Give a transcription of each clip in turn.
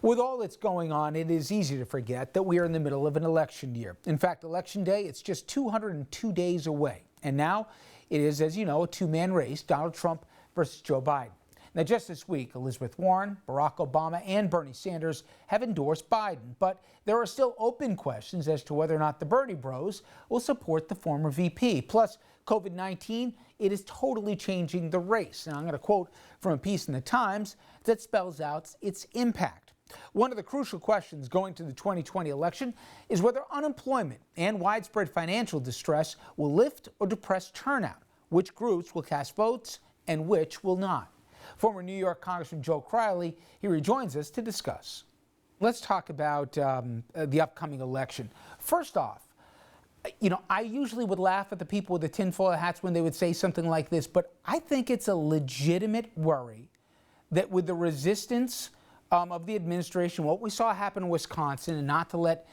With all that's going on, it is easy to forget that we are in the middle of an election year. In fact, Election Day, it's just 202 days away. And now it is, as you know, a two-man race, Donald Trump versus Joe Biden. Now, just this week, Elizabeth Warren, Barack Obama, and Bernie Sanders have endorsed Biden. But there are still open questions as to whether or not the Bernie bros will support the former VP. Plus, COVID-19, it is totally changing the race. Now, I'm going to quote from a piece in the Times that spells out its impact. One of the crucial questions going to the 2020 election is whether unemployment and widespread financial distress will lift or depress turnout, which groups will cast votes and which will not. Former New York Congressman Joe Crowley, he rejoins us to discuss. Let's talk about the upcoming election. First off, I usually would laugh at the people with the tinfoil hats when they would say something like this, but I think it's a legitimate worry that with the resistance of the administration, what we saw happen in Wisconsin, and not to let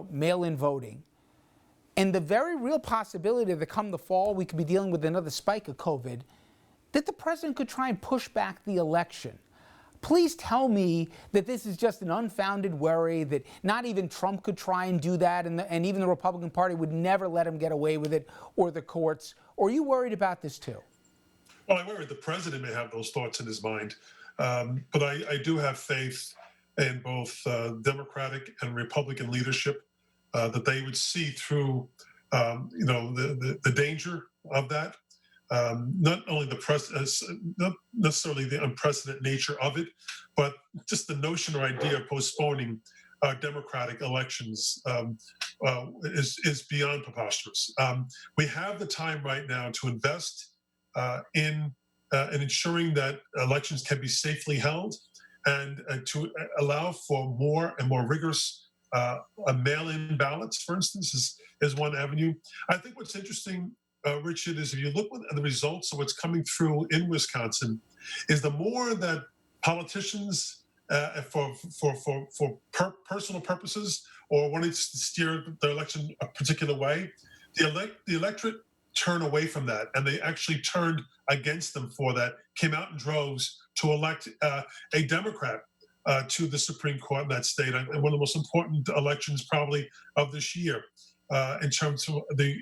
mail-in voting, and the very real possibility that come the fall we could be dealing with another spike of COVID, that the president could try and push back the election. Please tell me that this is just an unfounded worry, that not even Trump could try and do that, and even the Republican Party would never let him get away with it, or the courts. Or are you worried about this too? Well, I worry the president may have those thoughts in his mind. But I do have faith in both Democratic and Republican leadership that they would see through, the danger of that. Not only not necessarily the unprecedented nature of it, but just the notion or idea of postponing democratic elections is beyond preposterous. We have the time right now to invest in ensuring that elections can be safely held, and to allow for more and more rigorous mail-in ballots, for instance, is one avenue. I think what's interesting, Richard, is if you look at the results of what's coming through in Wisconsin, is the more that politicians, for personal purposes or wanting to steer the election a particular way, the electorate turn away from that, and they actually turned against them for that, came out in droves to elect a Democrat to the Supreme Court in that state, and one of the most important elections probably of this year in terms of the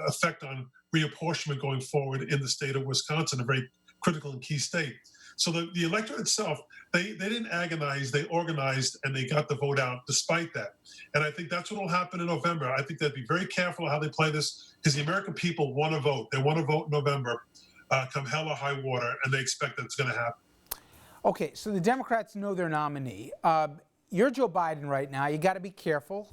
effect on reapportionment going forward in the state of Wisconsin, a very critical and key state. So the electorate itself, they didn't agonize, they organized, and they got the vote out despite that. And I think that's what will happen in November. I think they'd be very careful how they play this, because the American people want to vote. They want to vote in November, come hell or high water, and they expect that it's going to happen. Okay, so the Democrats know their nominee. You're Joe Biden right now. You got to be careful.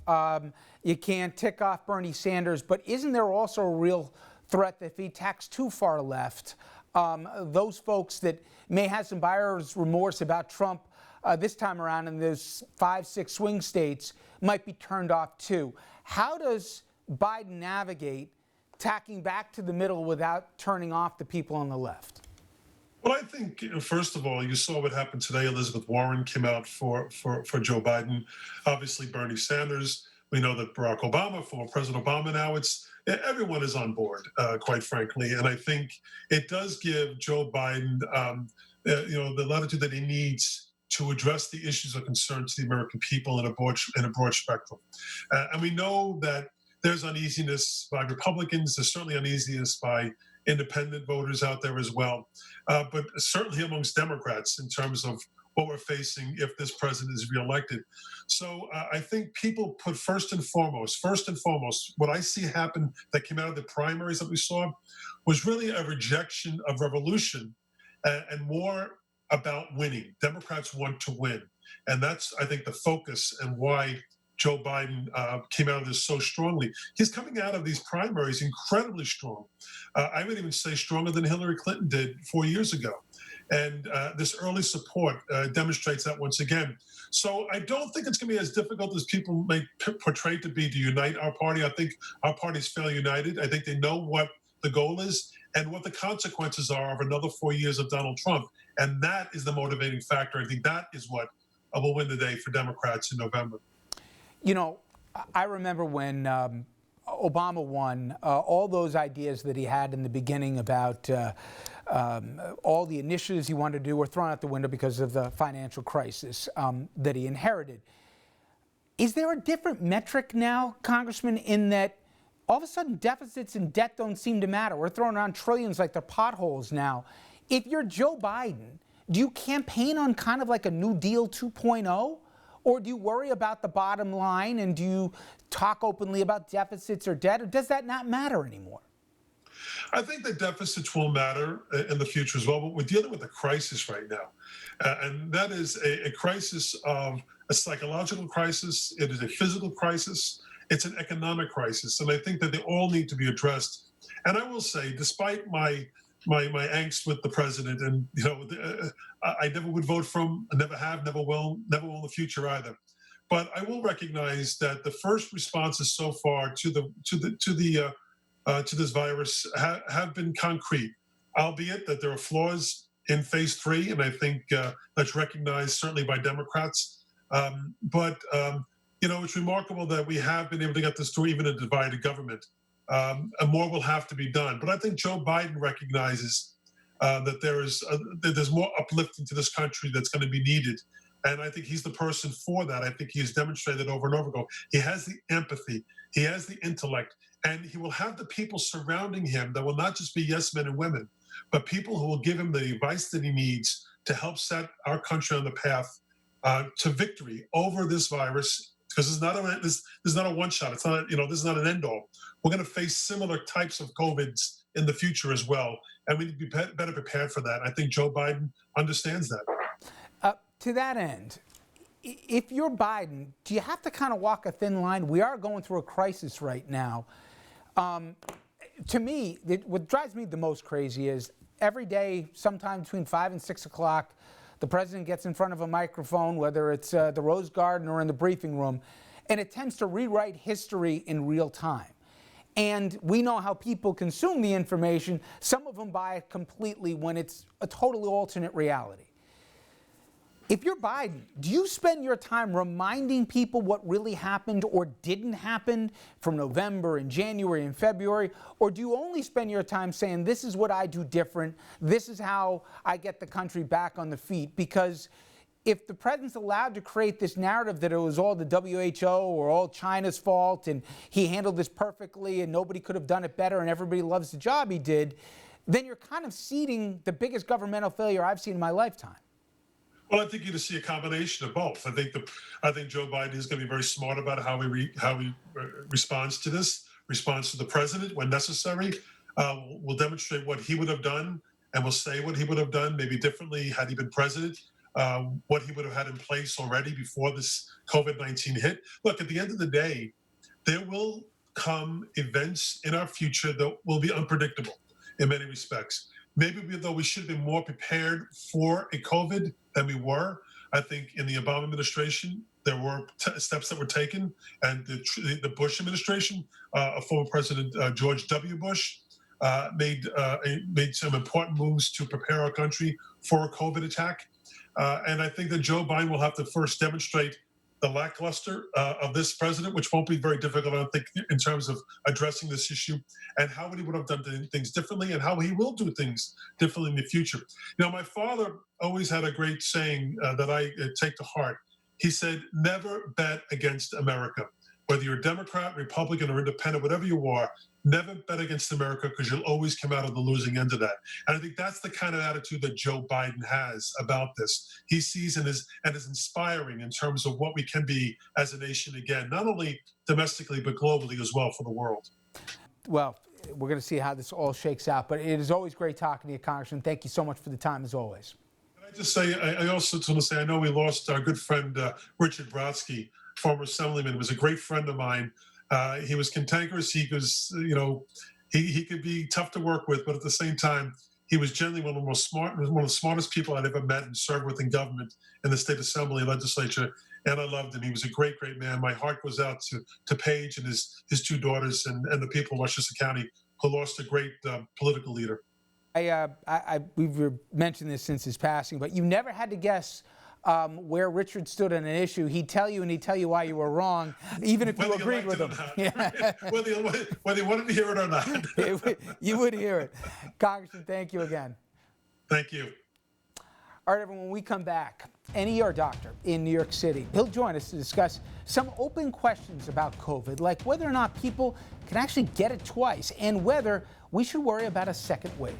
You can't tick off Bernie Sanders, but isn't there also a real threat that if he tacks too far left, those folks that may have some buyer's remorse about Trump this time around in those 5-6 swing states might be turned off too? How does Biden navigate tacking back to the middle without turning off the people on the left? Well, I think, first of all, you saw what happened today. Elizabeth Warren came out for Joe Biden. Obviously, Bernie Sanders. We know that Barack Obama, former President Obama, now everyone is on board, quite frankly. And I think it does give Joe Biden, the latitude that he needs to address the issues of concern to the American people in a broad spectrum. And we know that there's uneasiness by Republicans. There's certainly uneasiness by independent voters out there as well, but certainly amongst Democrats in terms of what we're facing if this president is reelected. So I think people put first and foremost, what I see happen that came out of the primaries that we saw was really a rejection of revolution and more about winning. Democrats want to win. And that's, I think, the focus and why Joe Biden came out of this so strongly. He's coming out of these primaries incredibly strong. I would even say stronger than Hillary Clinton did 4 years ago. And this early support demonstrates that once again. So I don't think it's going to be as difficult as people may portray it to be to unite our party. I think our party is fairly united. I think they know what the goal is and what the consequences are of another 4 years of Donald Trump. And that is the motivating factor. I think that is what will win the day for Democrats in November. I remember when Obama won, all those ideas that he had in the beginning about all the initiatives he wanted to do were thrown out the window because of the financial crisis that he inherited. Is there a different metric now, Congressman, in that all of a sudden deficits and debt don't seem to matter? We're throwing around trillions like they're potholes now. If you're Joe Biden, do you campaign on kind of like a New Deal 2.0? Or do you worry about the bottom line, and do you talk openly about deficits or debt, or does that not matter anymore? I think the deficits will matter in the future as well, but we're dealing with a crisis right now. And that is a crisis of a psychological crisis. It is a physical crisis. It's an economic crisis. And I think that they all need to be addressed. And I will say, despite my angst with the president, and I never would vote for him, I never have, never will in the future either. But I will recognize that the first responses so far to this virus have been concrete, albeit that there are flaws in phase 3, and I think that's recognized certainly by Democrats. It's remarkable that we have been able to get this through even a divided government. And more will have to be done. But I think Joe Biden recognizes that there's more uplifting to this country that's going to be needed. And I think he's the person for that. I think he has demonstrated over and over again. He has the empathy, he has the intellect, and he will have the people surrounding him that will not just be yes men and women, but people who will give him the advice that he needs to help set our country on the path to victory over this virus. Because this is not a one shot. It's not, this is not an end all. We're going to face similar types of COVIDs in the future as well. And we need to be better prepared for that. I think Joe Biden understands that. To that end, if you're Biden, do you have to kind of walk a thin line? We are going through a crisis right now. To me, what drives me the most crazy is every day, sometime between 5 and 6 o'clock, the president gets in front of a microphone, whether it's the Rose Garden or in the briefing room, and attempts to rewrite history in real time. And we know how people consume the information. Some of them buy it completely when it's a totally alternate reality. If you're Biden, do you spend your time reminding people what really happened or didn't happen from November and January and February? Or do you only spend your time saying, this is what I do different, this is how I get the country back on the feet? Because if the president's allowed to create this narrative that it was all the WHO or all China's fault and he handled this perfectly and nobody could have done it better and everybody loves the job he did, then you're kind of seeding the biggest governmental failure I've seen in my lifetime. Well, I think you're going to see a combination of both. I think Joe Biden is going to be very smart about how he responds to this, responds to the president when necessary. Will demonstrate what he would have done, and will say what he would have done, maybe differently had he been president. What he would have had in place already before this COVID-19 hit. Look, at the end of the day, there will come events in our future that will be unpredictable in many respects. Maybe though we should have been more prepared for a COVID than we were. I think in the Obama administration, there were steps that were taken, and the Bush administration, former President George W. Bush, made some important moves to prepare our country for a COVID attack. And I think that Joe Biden will have to first demonstrate the lackluster of this president, which won't be very difficult, I don't think, in terms of addressing this issue, and how he would have done things differently and how he will do things differently in the future. My father always had a great saying that I take to heart. He said, never bet against America. Whether you're a Democrat, Republican, or independent, whatever you are, never bet against America, because you'll always come out of the losing end of that. And I think that's the kind of attitude that Joe Biden has about this. He sees and is inspiring in terms of what we can be as a nation again, not only domestically, but globally as well for the world. Well, we're going to see how this all shakes out, but it is always great talking to you, Congressman. Thank you so much for the time, as always. Can I just say, I also want to say, I know we lost our good friend, Richard Brodsky, former assemblyman, was a great friend of mine. He was cantankerous. He was, he could be tough to work with, but at the same time, he was generally one of the smartest people I'd ever met and served with in government, in the state assembly and legislature. And I loved him. He was a great, great man. My heart goes out to Paige and his two daughters and the people of Westchester County who lost a great political leader. We've mentioned this since his passing, but you never had to guess where Richard stood on an issue, he'd tell you and he'd tell you why you were wrong, even if you Whether agreed with him. Yeah. whether you wanted to hear it or not. You would hear it. Congressman, thank you again. Thank you. All right, everyone, when we come back, an ER doctor in New York City, he'll join us to discuss some open questions about COVID, like whether or not people can actually get it twice and whether we should worry about a second wave.